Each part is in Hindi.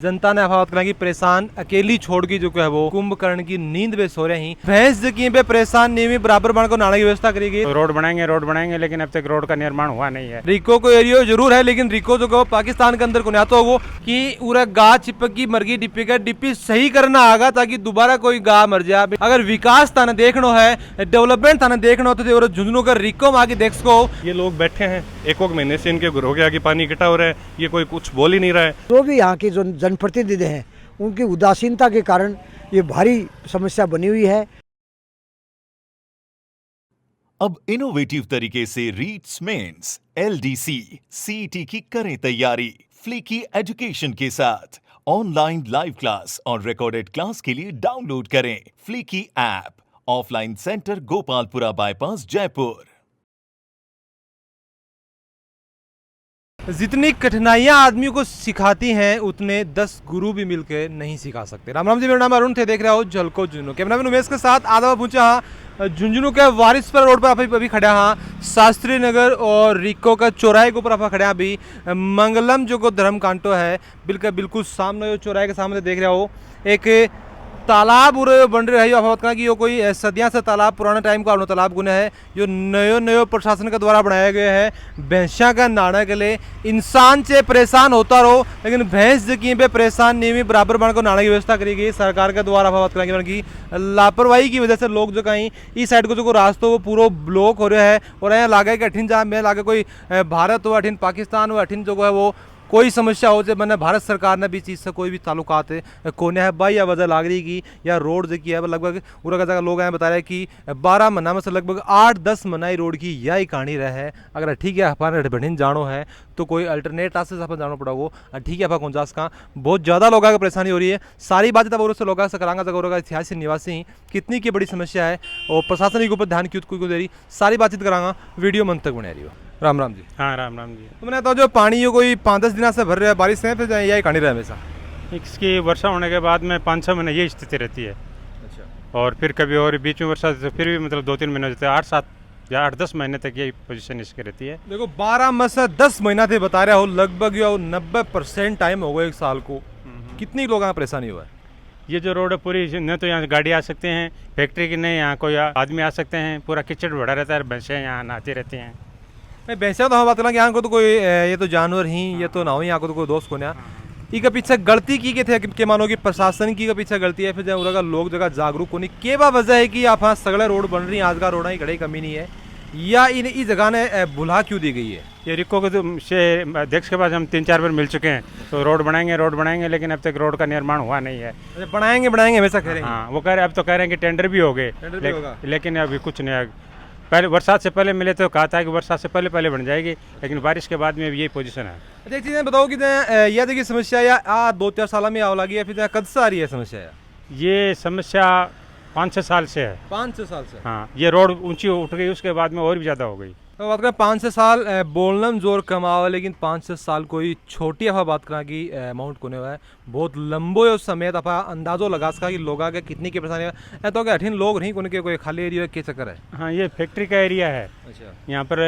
जनता ने अफवाह करा कि परेशान अकेली छोड़ की जो है वो कुंभकर्ण की नींद में सो रही भैंस जकी पे परेशान नहीं बराबर बन को नाने की व्यवस्था करेगी। तो रोड बनाएंगे लेकिन अब तक रोड का निर्माण हुआ नहीं है। रिको को एरियो जरूर है लेकिन रिको जो पाकिस्तान के अंदर को नहीं आता होगा कि पूरा गा चिपकी मरगी डिप्पी का डिप्पी सही करना आगा ताकि दोबारा कोई गा मर जाए। अगर विकास थाने देखना है डेवलपमेंट थाने देखना हो तो झुंझुनू का रिको में आगे देख सको। ये लोग बैठे हैं एक महीने से इनके घरों के आगे पानी इकट्ठा हो रहा है, ये कोई कुछ बोल ही नहीं रहा है। जो भी यहाँ के जो जनप्रतिनिधि हैं उनकी उदासीनता के कारण ये भारी समस्या बनी हुई है। अब इनोवेटिव तरीके से रीट्स मेंस LDC CET की करें तैयारी फ्लीकी एजुकेशन के साथ। ऑनलाइन लाइव क्लास और रिकॉर्डेड क्लास के लिए डाउनलोड करें Fliki app. Offline centre Gopalpura bypass Jaipur. जितनी कठिनाइयां आदमी को सिखाती हैं उतने 10 गुरु भी मिलकर नहीं सिखा सकते। राम राम जी, मेरा नाम अरुण थे, देख रहे हो झलको झुंझुनू। कैमरामैन उमेश के साथ आधा पहुंचा हाँ झुंझुनू के वारिसपुरा रोड पर अभी खड़ा हाँ शास्त्री नगर और रिको का चौराहे के ऊपर आप खड़े अभी मंगलम जो को धर्म कांटो है बिल्कुल सामने चौराहे के सामने देख रहे हो एक तालाब बन रही है कि यो कोई सदियां से तालाब पुराने टाइम का तालाब गुने है जो नयो प्रशासन के द्वारा बनाया गया है भैंसा का नाना के लिए। इंसान से परेशान होता रहो लेकिन भैंस जकी पे परेशान नहीं हुई बराबर बन को नाना की व्यवस्था करी गई सरकार के द्वारा। बात करेंगे की लापरवाही की वजह से लोग जो कहीं इस साइड को जो रास्ता वो पूरा ब्लॉक हो रहा है और यहाँ लागे कि अठिन जहाँ में लागे कोई भारत हो अठिन पाकिस्तान हो अठिन जो है वो कोई समस्या हो जाए मैंने भारत सरकार ने भी चीज़ से कोई भी ताल्लुकात कोने है भाई या वजह लाग रही की या रोड जो की है लगभग पूरा का जगह लोग हैं बता रहे हैं कि 12 महीना में से लगभग 8-10 महीना रोड की यही कहानी रहे है। अगर ठीक है अपन बढ़िन जानो है तो कोई अल्टरनेट रास्ते से अपन जाना पड़ेगा। ठीक है अपन कौन का बहुत ज़्यादा लोगों की परेशानी हो रही है। सारी बात तब से लोगों से करांगा जगह इतिहासी निवासी कितनी की बड़ी समस्या है और प्रशासन के ऊपर ध्यान क्यों दे रही सारी बातचीत करांगा। वीडियो मन तक बना रही हो। राम राम जी। हाँ राम राम जी। तो मैंने तो जो पानी हो कोई 5-10 दिन से भर रहा है बारिश से फिर यही कहानी रहा हमेशा। इसकी वर्षा होने के बाद में 5-6 महीने ये स्थिति रहती है। अच्छा। और फिर कभी और बीच में वर्षा तो फिर भी मतलब 2-3 महीने होते हैं 8-7 या 8-10 महीने तक यही पोजीशन इसकी रहती है। देखो 12 में से 10 महीना थे बता रहे हो लगभग 90% टाइम हो गया एक साल को। कितनी लोगों का परेशानी हुआ है। ये जो रोड है पूरी न तो यहाँ गाड़ी आ सकते हैं फैक्ट्री की नहीं यहाँ कोई आदमी आ सकते हैं पूरा कीचड़ बढ़ा रहता है भैंसें यहाँ नहाती रहती हैं। भैंसा तो हम बात करें यहाँ को तो कोई ये तो जानवर ही ये तो ना हो यहाँ को तो कोई दोस्त को ना इसके पीछे गलती की के थे कि मानो कि प्रशासन की पीछे गलती है फिर जगह लोग जगह जागरूक होने के वजह है कि आप सगले रोड बन रही आज का रोड ही घड़ी कमी नहीं है या इस जगह ने भुला क्यों दी गई है। ये रिको के से अध्यक्ष के पास हम 3-4 बार मिल चुके हैं तो रोड बनाएंगे लेकिन अब तक रोड का निर्माण हुआ नहीं है। बनाएंगे हमेशा कह रहे हैं। हाँ वो कह रहे अब तो कह रहे हैं कि टेंडर भी हो गए लेकिन अभी कुछ नहीं। पहले बरसात से पहले मिले तो कहा था कि बरसात से पहले बन जाएगी लेकिन बारिश के बाद में यही पोजीशन है। अच्छा एक चीज़ बताओ कि यह देखिए समस्या या 2-4 साल में आव लगी है फिर कद से आ रही है समस्या। ये समस्या 5-6 साल से है। 5-6 साल से। हाँ ये रोड ऊंची उठ गई उसके बाद में और भी ज़्यादा हो गई। तो बात करें 5-6 साल बोलना में जोर कमाओ लेकिन 5-6 साल कोई छोटी अफा बात करा कि अमाउंट कोने हुआ है बहुत लंबो है उस समय अफा अंदाजो लगा सका कि लोग के कितनी की परेशानी है तो अठिन लोग नहीं कोने के कोई खाली एरिया के चक्कर है। हाँ ये फैक्ट्री का एरिया है। अच्छा। यहाँ पर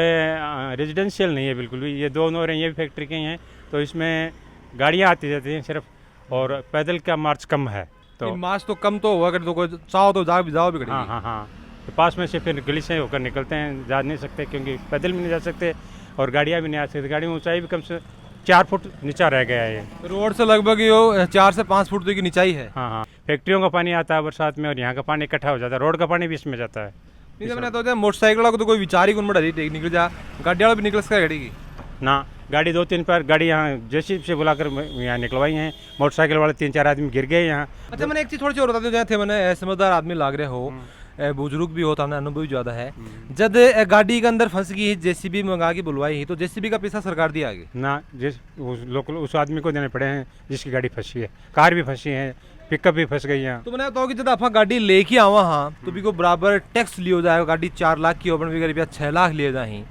रेजिडेंशियल नहीं है बिल्कुल भी ये दोनों ये भी फैक्ट्री के हैं तो इसमें गाड़ियाँ आती जाती हैं सिर्फ और पैदल का मार्च कम है तो मार्च तो कम तो हुआ कर तो कोई चाहो तो जाओ भी। हाँ हाँ हाँ तो पास में से फिर गली से होकर निकलते हैं जा नहीं सकते क्योंकि पैदल भी नहीं जा सकते और गाड़ियाँ भी नहीं आ सकती। गाड़ी में ऊंचाई भी कम से 4 फुट नीचा रह गया है। ये रोड से लगभग यो 4 से 5 फुट की नीचाई है। हाँ हाँ फैक्ट्रियों का पानी आता है बरसात में और यहाँ का पानी इकट्ठा हो जाता है रोड का पानी भी इसमें जाता है। तो मोटरसाइकिल को तो कोई विचार ही निकल जा गाड़ी वाला भी निकल सकता है गाड़ी की ना गाड़ी 2-3 पर गाड़ी यहाँ जेसीबी से बुलाकर यहाँ निकलवाई हैं मोटरसाइकिल वाले 3-4 आदमी गिर गए यहाँ। अच्छा मैंने एक चीज़ थोड़ी सी और बता दो थे मैंने समझदार आदमी लाग रहे हो बुजुर्ग भी होता है अनुभव ज़्यादा है जब गाड़ी के अंदर फंस गई जेसीबी मंगा के बुलवाई ही तो जेसीबी का पैसा सरकार दिया आगे ना उस आदमी को देने पड़े हैं जिसकी गाड़ी फंसी है कार भी फंसी है पिकअप भी फंस गई यहाँ। तो मैंने तो कि जब आप गाड़ी लेके आवा हाँ तो भी को बराबर टैक्स लियो जाएगा गाड़ी 4 लाख की ओपन भी रुपया 6 लाख लिए जाए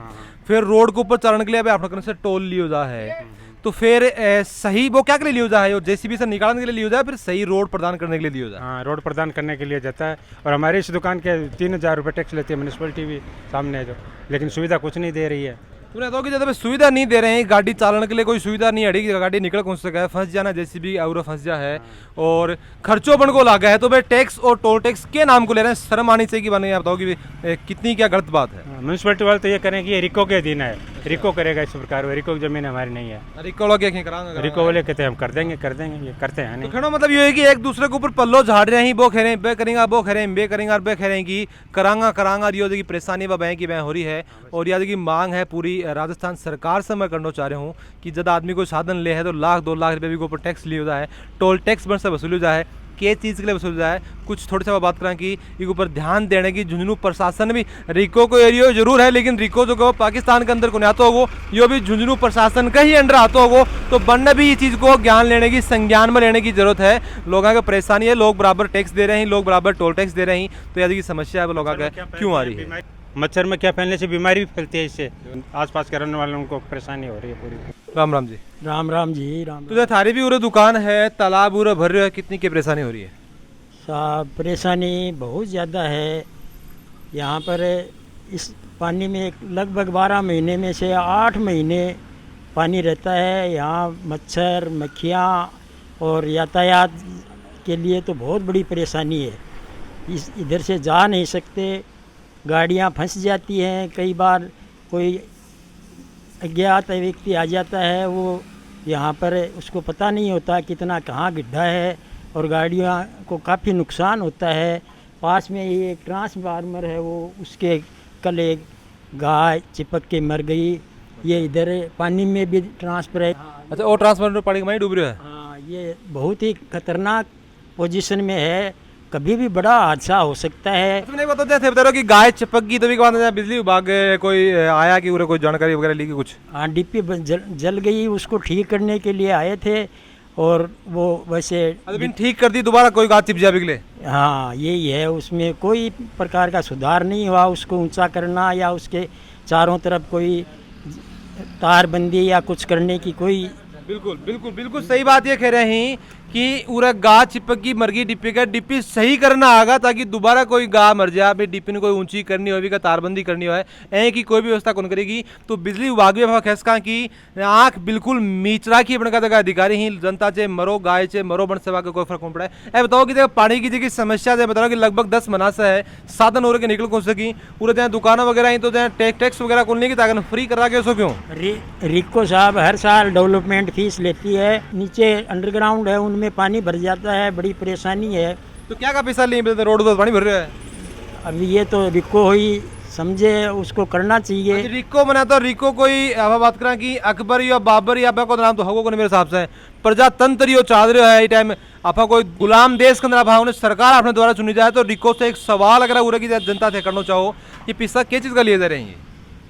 फिर रोड के ऊपर चढ़ने के लिए अपने से टोल लियो जा है तो फिर सही वो क्या के लिए लियो जा है जेसीबी से निकालने के लिए लियो जाए फिर सही रोड प्रदान करने के लिए लियो जाए। हाँ रोड प्रदान करने के लिए जाता है और हमारी इस दुकान के 3,000 रुपये टैक्स लेती है म्यूनसिपलिटी भी सामने है जो लेकिन सुविधा कुछ नहीं दे रही है। तुमने तो कि जब सुविधा नहीं दे रहे हैं गाड़ी चालन के लिए, कोई सुविधा नहीं है, गाड़ी निकल कौन सका है, फंस जाना जैसी भी और फंस जा है और खर्चों बन को लागा है, तो भाई टैक्स और टोल टैक्स के नाम को ले रहे हैं। शर्म आनी चाहिए कि बने, आप बताओ कि कितनी क्या गलत बात है। म्यूनसिपलिटी वाले तो ये करें कि ये रिको के अधीन है, रिको करेगा इस प्रकार, रिको की जमीन हमारी नहीं है। रिको वाला क्या कराएंगे, रिको वाले कहते हैं हम कर देंगे ये करते हैं तो नहीं। कहना मतलब ये है कि एक दूसरे के ऊपर पल्लो झाड़ रहे हैं, वो कह रहे हैं बे करेंगे, वो कह रहे हैं बे करेंगे, बे कह रहे हैं कि करांगा यो की परेशानी व बैंक की वह हो रही है। और यह की मांग है पूरी राजस्थान सरकार से मैं करना चाह रहा हूँ कि जब आदमी को साधन ले है तो 1-2 लाख रुपये भी के ऊपर टैक्स लिया जाए, टोल टैक्स बन से वसूली जाए, के चीज़ के लिए वसूल जाए। कुछ थोड़ी सा बात करें कि इसके ऊपर ध्यान देने की झुंझुनू प्रशासन भी, रिको को एरियो जरूर है लेकिन रिको जो पाकिस्तान के अंदर को नहीं आता होगो, यो भी झुंझुनू प्रशासन का ही अंडर आता होगो, तो बनने भी ये चीज़ को ज्ञान लेने की, संज्ञान में लेने की जरूरत है। लोगों की परेशानी है, लोग बराबर टैक्स दे रहे हैं, लोग बराबर टोल टैक्स दे रहे हैं, तो यदि की समस्या है लोगों का क्यों आ रही है। मच्छर में क्या फैलने से बीमारी भी फैलती है, इससे आसपास के रहने वालों को परेशानी हो रही है पूरी। राम राम जी। राम जी राम। तो थारी भी उरे दुकान है, तालाब उरे भर रहे हो, कितनी की परेशानी हो रही है। साहब परेशानी बहुत ज़्यादा है यहाँ पर। इस पानी में लगभग 12 महीने में से 8 महीने पानी रहता है। यहाँ मच्छर मक्खियाँ और यातायात के लिए तो बहुत बड़ी परेशानी है। इधर से जा नहीं सकते, गाड़ियाँ फंस जाती हैं। कई बार कोई अज्ञात व्यक्ति आ जाता है, वो यहाँ पर उसको पता नहीं होता कितना कहाँ गड्ढा है और गाड़ियों को काफ़ी नुकसान होता है। पास में ही एक ट्रांसफार्मर है, वो उसके कल एक गाय चिपक के मर गई। ये इधर पानी में भी ट्रांसफर है। अच्छा, और ट्रांसफार्मर पानी में डूब रहा है। हाँ, ये बहुत ही खतरनाक पोजीशन में है, कभी भी बड़ा हादसा हो सकता है। तुमने बता रहे कि गाय चिपक गई, तभी के बाद बिजली विभाग कोई आया कि उरे कोई जानकारी वगैरह ली कि कुछ। हाँ, डीपी जल गई, उसको ठीक करने के लिए आए थे और वो वैसे ठीक कर दी, दोबारा कोई गाय चिप जाए बिगले। हाँ, यही है, उसमें कोई प्रकार का सुधार नहीं हुआ। उसको ऊंचा करना या उसके चारों तरफ कोई तारबंदी या कुछ करने की कोई। बिल्कुल बिल्कुल बिल्कुल सही बात ये कह रहे हैं कि उरा गा चिपक की मर गई डिप्पी का, डिप्पी सही करना आगा ताकि दोबारा कोई गा मर जाए। अभी डिप्पी ने कोई ऊंची करनी होगी, तारबंदी करनी हो है कि कोई भी व्यवस्था कौन करेगी। तो बिजली विभाग भी खेस का कि आँख बिल्कुल मीचरा की अपने का अधिकारी ही जनता चे मरो गाय चे मरो बन सेवा का कोई फर्क नहीं पड़ा है। बताओ कि पानी की जगह समस्या है, बताओ कि लगभग 10 मनासा है, साधन हो रहे निकल कौन सकी पूरे जहाँ दुकानें वगैरह ही तो जहाँ टैक्स वगैरह कौन नहीं की ताकि फ्री करा के सो क्यों। रिको साहब हर साल डेवलपमेंट फीस लेती है, नीचे अंडरग्राउंड है, उनमें पानी भर जाता है, बड़ी परेशानी है। तो क्या का पैसा नहीं मिलता, रोड पर पानी भर रहा है। अभी ये तो रिको हुई समझे, उसको करना चाहिए। रिको बना तो रिको कोई अब बात करा कि अकबर या बाबर या को नाम तो हको को मेरे हिसाब से प्रजातंत्र यो चाल रहे है। टाइम आपा कोई गुलाम देश के अंदर आप उन्हें सरकार अपने द्वारा चुनी जाए, तो रिको से एक सवाल अगर उरे की जनता से करना चाहो कि पैसा किस चीज़ का लिए जा रहे हैं।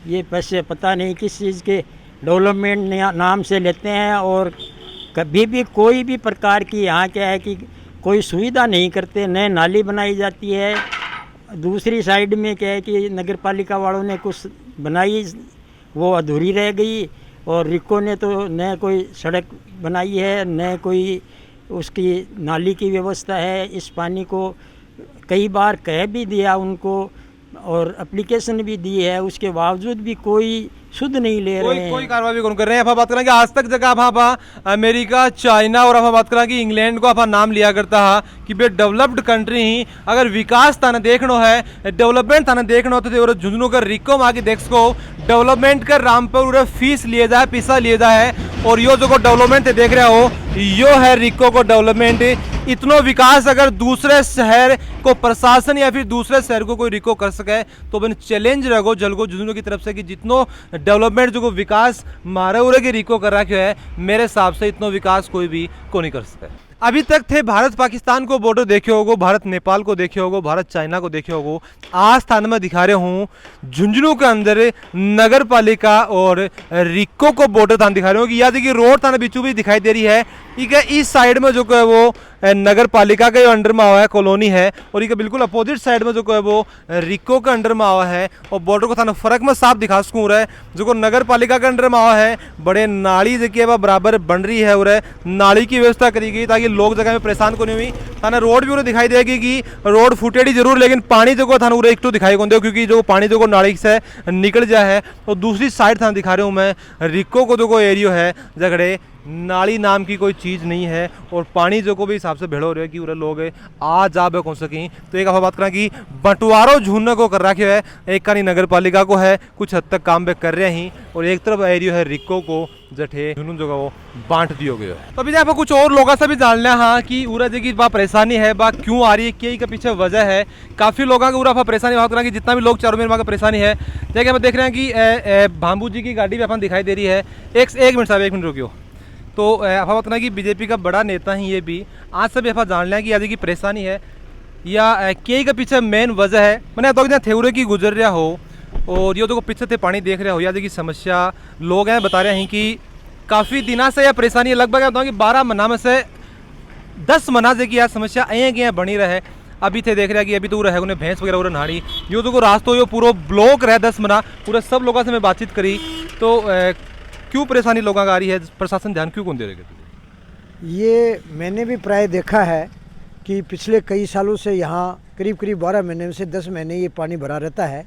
ये पैसे पता नहीं किस चीज़ के डेवलपमेंट नाम से लेते हैं और कभी भी कोई भी प्रकार की यहाँ क्या है कि कोई सुविधा नहीं करते। नए नाली बनाई जाती है, दूसरी साइड में क्या है कि नगर पालिका वालों ने कुछ बनाई, वो अधूरी रह गई। और रिको ने तो न कोई सड़क बनाई है, न कोई उसकी नाली की व्यवस्था है। इस पानी को कई बार कह भी दिया उनको और एप्लीकेशन भी दी है, उसके बावजूद भी कोई शुद्ध नहीं ले रहे हैं, कोई कार्रवाई कौन कर रहे हैं। आप बात करें कि आज तक जगह आप अमेरिका चाइना और आप बात करें कि इंग्लैंड को आप नाम लिया करता है कि बे डेवलप्ड कंट्री ही अगर विकास थाना देखना है, डेवलपमेंट थाना देखना हो तो झुंझुनू का रिको माँ की देख को डेवलपमेंट कर राम पर फीस लिए जाए, पैसा लिए जाए। और यो जो डेवलपमेंट देख रहे हो यो है रिको को डेवलपमेंट। इतना विकास अगर दूसरे शहर को प्रशासन या फिर दूसरे शहर को कोई रिको कर सके तो बन चैलेंज रहो जलगो झुंझुनू की तरफ से कि जितनो डेवलपमेंट जो विकास मारे उरे के रिको कर रखे है, मेरे हिसाब से इतना विकास कोई भी को नहीं कर सके। अभी तक थे भारत पाकिस्तान को बॉर्डर देखे होगो, भारत नेपाल को देखे होगो, भारत चाइना को देखे होगो। आज स्थान में दिखा रहे हूँ झुंझुनू के अंदर नगर पालिका और रिको को बॉर्डर थाना दिखा रहे हो कि या देखिए रोड थाना बीचों बीच दिखाई दे रही है। ठीक है, इस साइड में जो है वो नगर पालिका के अंडर में आवा है कॉलोनी है और ये बिल्कुल अपोजिट साइड में जो है वो रिको के अंडर में आवा है। और बॉर्डर को थाना फर्क में साफ दिखा सकूँ रहा है जो नगर पालिका के अंडर में आवा है बड़े नाली जो बराबर बन रही है और नाली की व्यवस्था करी गई ताकि लोग जगह में परेशान को नहीं हुई। थाने रोड भी उन्हें दिखाई देगी कि रोड फुटेडी जरूर, लेकिन पानी जो थाने उरे एक तो दिखाई कौन दे, क्योंकि जो पानी जो नाली से निकल जाए है। और दूसरी साइड थाने दिखा रहा हूँ मैं रिको को जो एरियो है जगड़े नाली नाम की कोई चीज़ नहीं है, और पानी जो को भी हिसाब से भेड़ हो रहा है कि उरे लोग आ जा बे कौन सकें। तो एक बात करें कि बंटवारो झूनने को कर रखे है, एक का नगर पालिका को है कुछ हद तक काम पे कर रहे हैं, और एक तरफ एरियो है रिको को जठे जुनून जो वो बांट दियो गयो है। तो अभी यहाँ पर कुछ और लोगों से भी जान लिया हाँ कि उरा जी की परेशानी है, बा क्यों आ रही है, क्या का पीछे वजह है। काफ़ी लोगों को उरा परेशानी बात करें कि जितना भी लोग चारों में का परेशानी है। जैसे हम देख रहे हैं कि भांबू जी की गाड़ी भी अपन दिखाई दे रही है। एक मिनट साहब, 1 मिनट रुकियो। तो आप बताना कि बीजेपी का बड़ा नेता ही ये भी आज से भी आप जान लें कि आदि की परेशानी है या के का पीछे मेन वजह है। मैंने तो थेवरे की गुजर रहा हो और ये तो पीछे थे पानी देख रहे हो या की समस्या लोग हैं बता रहे हैं कि काफ़ी दिनों से यह परेशानी है। लगभग बताऊँ कि 12 महीना में से 10 महीना से कि यह समस्या अँ बनी रहे। अभी थे देख रहे हैं कि अभी तो रहे उन्हें भैंस वगैरह उन्हें नहाड़ी यो तो रास्तों यो पूरा ब्लॉक रहे 10 महीना। पूरे सब लोगों से मैं बातचीत करी तो क्यों परेशानी लोगों का आ रही है, प्रशासन ध्यान क्यों कौन दे रहे? ये मैंने भी प्राय देखा है कि पिछले कई सालों से यहाँ करीब 12 महीने से 10 महीने ये पानी भरा रहता है,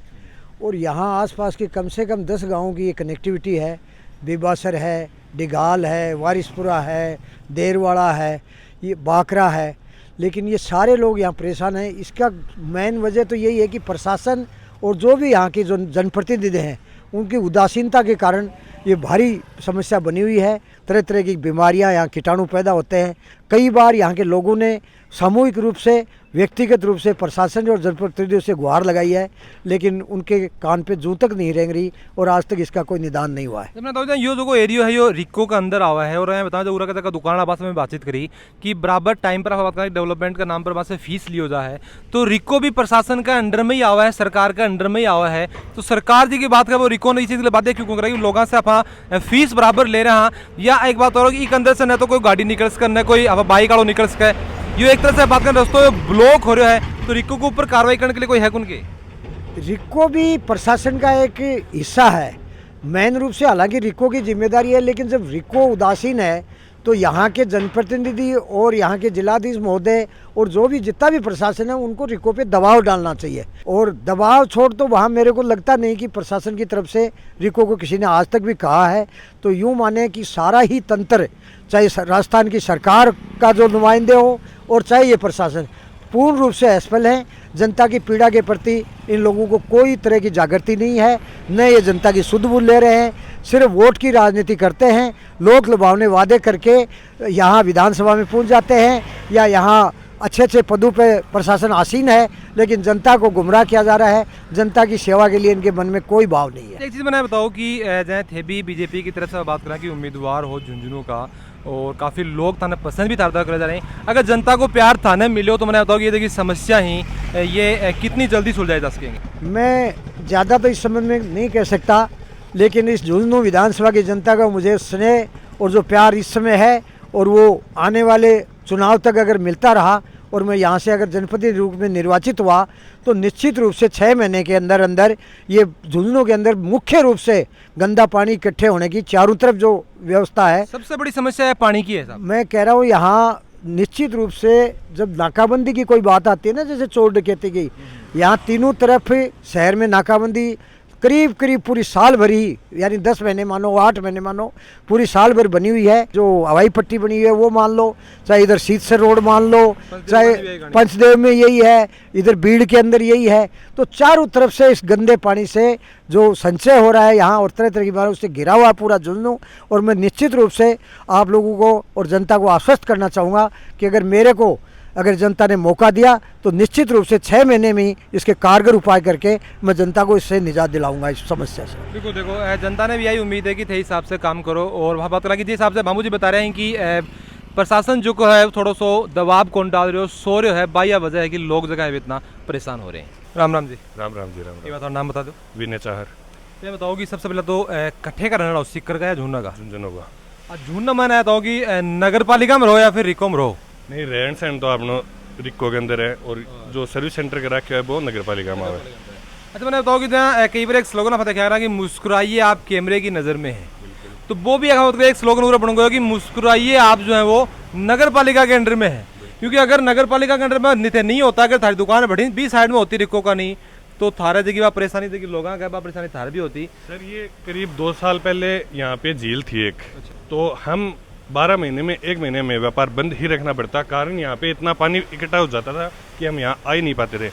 और यहाँ आसपास के कम से कम 10 गांवों की ये कनेक्टिविटी है। बेबासर है, डिगाल है, वारिसपुरा है, देरवाड़ा है, ये बाकरा है, लेकिन ये सारे लोग यहाँ परेशान हैं। इसका मेन वजह तो यही है कि प्रशासन और जो भी यहाँ के जो जनप्रतिनिधि हैं उनकी उदासीनता के कारण ये भारी समस्या बनी हुई है। तरह तरह की बीमारियां यहाँ कीटाणु पैदा होते हैं। कई बार यहाँ के लोगों ने सामूहिक रूप से व्यक्तिगत रूप से प्रशासन और जनप्रतिनिधियों से गुहार लगाई है, लेकिन उनके कान पे जूं तक नहीं रेंग रही और आज तक इसका कोई निदान नहीं हुआ है। तो यो जो एरिया है यो रिको का अंदर आवा है, और मैं बताऊँ जो उरा का दुकान आवास में बातचीत करी कि बराबर टाइम पर बात करें डेवलपमेंट का नाम पर वहाँ से फीस लियो जा है। तो रिको भी प्रशासन का अंडर में ही आवा है, सरकार का अंडर में ही आवा है। तो सरकार जी की बात कर वो रिको ने इस चीज़ के लिए बातें क्यों कर रही, लोगों से आप फीस बराबर ले रहे हैं। या एक बात और कि अंदर से न तो कोई गाड़ी निकल सके न कोई बाइक वालों निकल सके, यो एक तरह से बात करें दोस्तों ब्लॉक हो रहा है। तो रिको के ऊपर कार्रवाई करने के लिए कोई है उनके? रिको भी प्रशासन का एक हिस्सा है मेन रूप से, हालांकि रिको की जिम्मेदारी है, लेकिन जब रिको उदासीन है तो यहाँ के जनप्रतिनिधि और यहाँ के जिलाधीश महोदय और जो भी जितना भी प्रशासन है उनको रिको पे दबाव डालना चाहिए। और दबाव छोड़ तो वहाँ मेरे को लगता नहीं कि प्रशासन की तरफ से रिको को किसी ने आज तक भी कहा है। तो यूँ माने कि सारा ही तंत्र, चाहे राजस्थान की सरकार का जो नुमाइंदे हो और चाहे ये प्रशासन, पूर्ण रूप से असफल हैं। जनता की पीड़ा के प्रति इन लोगों को कोई तरह की जागृति नहीं है, न ये जनता की सुध बुध ले रहे हैं, सिर्फ वोट की राजनीति करते हैं। लोक लुभावने वादे करके यहाँ विधानसभा में पहुँच जाते हैं या यहाँ अच्छे अच्छे पदों पे प्रशासन आसीन है, लेकिन जनता को गुमराह किया जा रहा है। जनता की सेवा के लिए इनके मन में कोई भाव नहीं है। एक चीज़ मैंने बताओ कि जैसे थे भी बीजेपी की तरफ से बात करें कि उम्मीदवार हो झुंझुनू का, और काफ़ी लोग थाने पसंद भी तारदा करे जा रहे हैं। अगर जनता को प्यार थाने मिले तो मैंने बताओ कि ये देखिए समस्या ही ये कितनी जल्दी सुलझाई जा सकेंगे? मैं ज़्यादा तो इस संबंध में नहीं कह सकता, लेकिन इस झुंझुनू विधानसभा की जनता का मुझे स्नेह और जो प्यार इस समय है और वो आने वाले चुनाव तक अगर मिलता रहा और मैं यहाँ से अगर जनप्रतिनिधि रूप में निर्वाचित हुआ तो निश्चित रूप से 6 महीने के अंदर अंदर ये झुंझुनू के अंदर मुख्य रूप से गंदा पानी इकट्ठे होने की चारों तरफ जो व्यवस्था है, सबसे बड़ी समस्या है पानी की है साहब। मैं कह रहा हूँ यहाँ निश्चित रूप से जब नाकाबंदी की कोई बात आती है ना, जैसे चोर डकैती की, यहाँ तीनों तरफ शहर में नाकाबंदी करीब करीब पूरी साल भर ही, यानी 10 महीने मानो 8 महीने मानो पूरी साल भर बनी हुई है। जो हवाई पट्टी बनी हुई है वो मान लो, चाहे इधर सीतसर रोड मान लो, चाहे पंचदेव में यही है, इधर भीड़ के अंदर यही है। तो चारों तरफ से इस गंदे पानी से जो संचय हो रहा है यहाँ और तरह तरह की बीमारियों से घिरा हुआ पूरा झुंझुनू। और मैं निश्चित रूप से आप लोगों को और जनता को आश्वस्त करना चाहूँगा कि अगर जनता ने मौका दिया तो निश्चित रूप से 6 महीने में ही इसके कारगर उपाय करके मैं जनता को इससे निजात दिलाऊंगा इस समस्या से। देखो जनता ने भी यही उम्मीद है कि थे हिसाब से काम करो। और वहाँ बात करा कि जिस हिसाब से भामू जी बता रहे हैं कि प्रशासन जो को है थोड़ा सो दबाव कौन डाल रहे हो, सो रहे है, बाया वजह है कि लोग जगह है इतना परेशान हो रहे हैं। राम राम जी। राम राम जी। राम ये बताओ, नाम बता दो। विनय चाहर। ये बताओ कि सबसे पहले तो कट्ठे का रहना सिक्कर का या झूना का? झुंझुनू का। झूना मैंने आता हूँ कि नगर पालिका में रहो या फिर रिको में रहो? नहीं, रहन सहन तो आपने रिको के अंदर है और जो सर्विस सेंटर के रखे है वो नगर पालिका में है। अच्छा, मैंने बताओ कि जहाँ कई बार एक स्लोगन फतेह कह रहा कि मुस्कुराइए आप कैमरे की नज़र में है, तो वो भी एक स्लोगन पूरा बनूंगा कि मुस्कुराइए आप जो है वो नगर पालिका के अंडर में है। क्योंकि अगर नगर पालिका के अंडर में नहीं होता, अगर थारी दुकान बड़ी भी साइड में होती रिको का नहीं, तो थारे जगह परेशानी देखिए लोगों का परेशानी थार भी होती। सर ये करीब 2 साल पहले यहाँ पे झील थी एक, तो हम 12 महीने में 1 महीने में व्यापार बंद ही रखना पड़ता, कारण यहाँ पे इतना पानी इकट्ठा हो जाता था कि हम यहाँ आ ही नहीं पाते थे।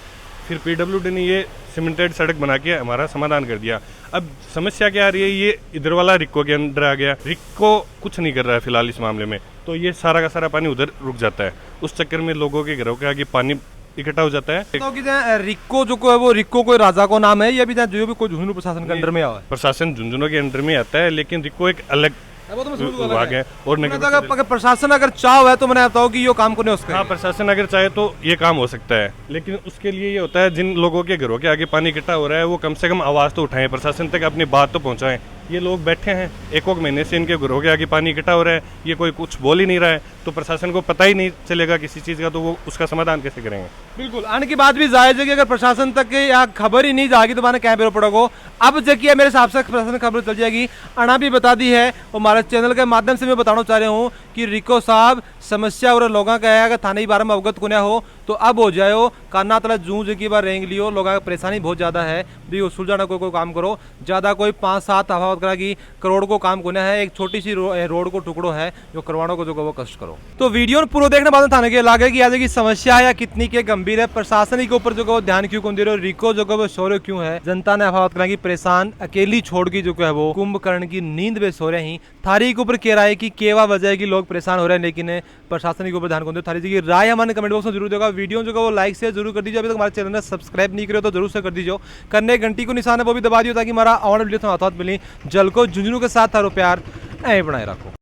फिर पीडब्ल्यूडी ने ये सीमेंटेड सड़क बना के हमारा समाधान कर दिया। अब समस्या क्या आ रही है, ये इधर वाला रिक्को के अंदर आ गया, रिक्को कुछ नहीं कर रहा है फिलहाल इस मामले में, तो ये सारा का सारा पानी उधर रुक जाता है। उस चक्कर में लोगों के घरों के आगे पानी इकट्ठा हो जाता है। तो कि रिक्को जो को है वो रिक्को कोई राजा को नाम है या भी जो भी कोई झुंझुनू प्रशासन के अंडर में आया है? प्रशासन झुंझुनू के अंडर में आता है, लेकिन रिक्को एक अलग वो तो विभाग है। और अगर प्रशासन अगर चाहो है तो मैंने बताओ कि ये काम को नहीं उसका। हाँ, प्रशासन अगर चाहे तो ये काम हो सकता है, लेकिन उसके लिए ये होता है जिन लोगों के घरों के आगे पानी इकट्ठा हो रहा है वो कम से कम आवाज़ तो उठाएं, प्रशासन तक अपनी बात तो पहुंचाएं। ये लोग बैठे हैं 1 महीने से इनके घरों के आगे पानी इकट्ठा हो रहा है, ये कोई कुछ बोल ही नहीं रहा है, तो प्रशासन को पता ही नहीं चलेगा किसी चीज़ का, तो वो उसका समाधान कैसे करेंगे। बिल्कुल, आने की बात भी जायज है कि अगर प्रशासन तक या खबर ही नहीं जाएगी तो मैंने कैमरे पड़ोगो। अब जबकि मेरे हिसाब से प्रशासन खबर चल जाएगी। अना भी बता दी है और हमारे चैनल के माध्यम से मैं बताना चाह रहा हूँ कि रिको साहब समस्या और लोगों का है, अगर थाने के बारे में अवगत कुने हो तो अब हो जाओ, काना तला जूझ की बार रेंग लियो, लोगों की परेशानी बहुत ज़्यादा है भी सुलझाना कोई काम करो, ज़्यादा कोई 5-7 हफावत करा कि करोड़ को काम कोने है, एक छोटी सी रोड को टुकड़ो है जो करवाने को जो वो कष्ट करो। तो वीडियो पूरा देखने बाद थाने के लागे कि आज की समस्या है या कितनी के गंभीर है, प्रशासन के ऊपर जो वो ध्यान क्यों कौन दे रहे हो, रिको जो वो सो रहे क्यों है, जनता ने हफावत करा कि परेशान अकेली छोड़ की जो है वो कुंभकर्ण की नींद में सो रहे ही। थारी के ऊपर कह रहा है कि केवा वजह है कि लोग परेशान हो रहे हैं, लेकिन प्रशासन के ऊपर ध्यान कौन दे। थारी जी की राय हमारे कमेंट बॉक्स में जरूर देगा। वीडियो जो वो लाइक शेयर जरूर कर दीजिए। अभी तक हमारे चैनल ने सब्सक्राइब नहीं करे तो जरूर से कर दीजिए। करने घंटी को निशान है वो भी दबा दियो ताकि हमारा और वीडियो से मिली। जल को झुंझुनू के साथ थारो प्यार ऐ बनाए रखो।